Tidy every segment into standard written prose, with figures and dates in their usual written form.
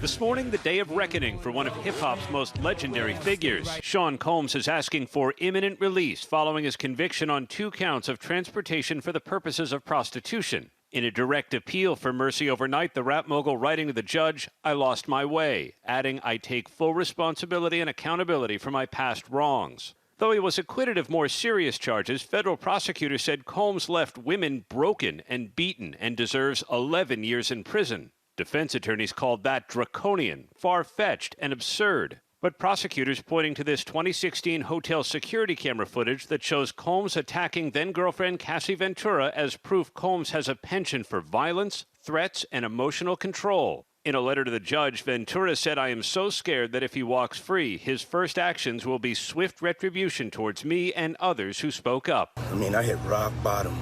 This morning, the day of reckoning for one of hip-hop's most legendary figures. Sean Combs is asking for imminent release following his conviction on 2 counts of transportation for the purposes of prostitution. In a direct appeal for mercy overnight, the rap mogul writing to the judge, "I lost my way," adding, "I take full responsibility and accountability for my past wrongs." Though he was acquitted of more serious charges, federal prosecutors said Combs left women broken and beaten and deserves 11 years in prison. Defense attorneys called that draconian, far-fetched, and absurd. But prosecutors pointing to this 2016 hotel security camera footage that shows Combs attacking then-girlfriend Cassie Ventura as proof Combs has a penchant for violence, threats, and emotional control. In a letter to the judge, Ventura said, "I am so scared that if he walks free, his first actions will be swift retribution towards me and others who spoke up." I hit rock bottom,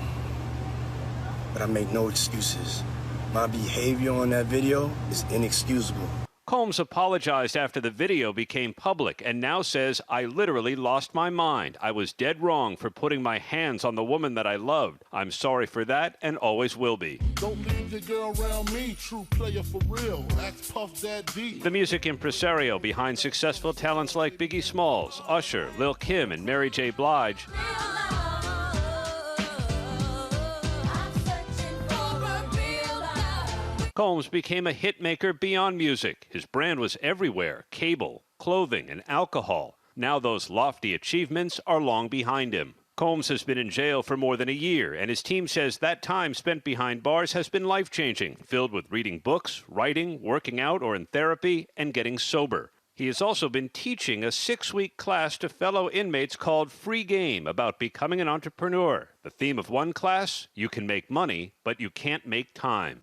but I make no excuses. My behavior on that video is inexcusable. Combs apologized after the video became public and now says, "I literally lost my mind. I was dead wrong for putting my hands on the woman that I loved. I'm sorry for that and always will be." Don't leave your girl around me, true player for real. Ask Puff Daddy. The music impresario behind successful talents like Biggie Smalls, Usher, Lil' Kim, and Mary J. Blige Combs became a hitmaker beyond music. His brand was everywhere: cable, clothing, and alcohol. Now those lofty achievements are long behind him. Combs has been in jail for more than a year, and his team says that time spent behind bars has been life-changing, filled with reading books, writing, working out or in therapy, and getting sober. He has also been teaching a 6-week class to fellow inmates called Free Game about becoming an entrepreneur. The theme of one class: you can make money, but you can't make time.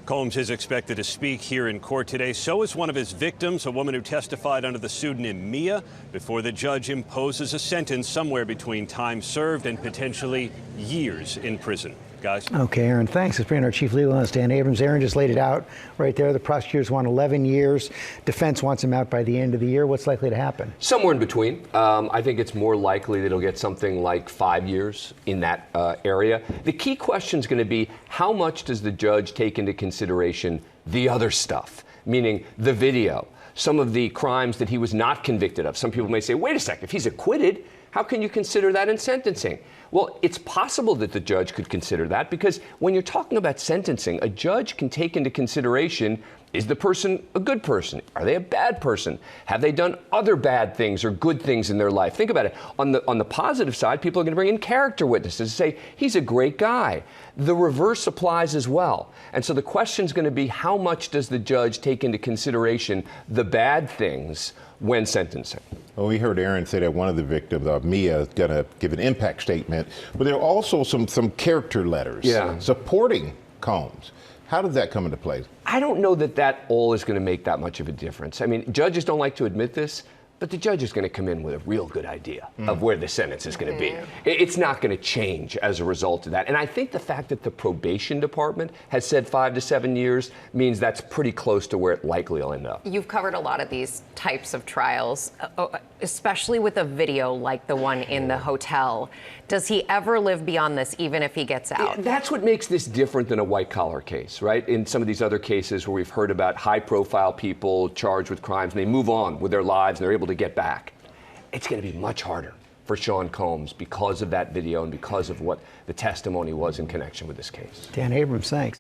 Combs is expected to speak here in court today. So is one of his victims, a woman who testified under the pseudonym Mia, before the judge imposes a sentence somewhere between time served and potentially years in prison. Guys? Okay, Aaron, thanks. It's bringing our chief legal analyst, Dan Abrams. Aaron just laid it out right there. The prosecutors want 11 years. Defense wants him out by the end of the year. What's likely to happen? Somewhere in between. I think it's more likely that he'll get something like 5 years in that area. The key question is going to be, how much does the judge take into consideration the other stuff, meaning the video, some of the crimes that he was not convicted of? Some people may say, wait a second, if he's acquitted, how can you consider that in sentencing? Well, it's possible that the judge could consider that, because when you're talking about sentencing, a judge can take into consideration, is the person a good person? Are they a bad person? Have they done other bad things or good things in their life? Think about it. On the positive side, people are going to bring in character witnesses to say, he's a great guy. The reverse applies as well. And so the question is going to be, how much does the judge take into consideration the bad things when sentencing? Well, we heard Aaron say that one of the victims, Mia, is going to give an impact statement, but there are also some character letters supporting Combs. How does that come into play? I don't know that all is going to make that much of a difference. I mean, judges don't like to admit this, but the judge is going to come in with a real good idea of where the sentence is going to be. It's not going to change as a result of that. And I think the fact that the probation department has said 5 to 7 years means that's pretty close to where it likely will end up. You've covered a lot of these types of trials, especially with a video like the one in the hotel. Does he ever live beyond this, even if he gets out? Yeah, that's what makes this different than a white-collar case, right? In some of these other cases where we've heard about high-profile people charged with crimes, and they move on with their lives and they're able to get back. It's going to be much harder for Sean Combs because of that video and because of what the testimony was in connection with this case. Dan Abrams, thanks.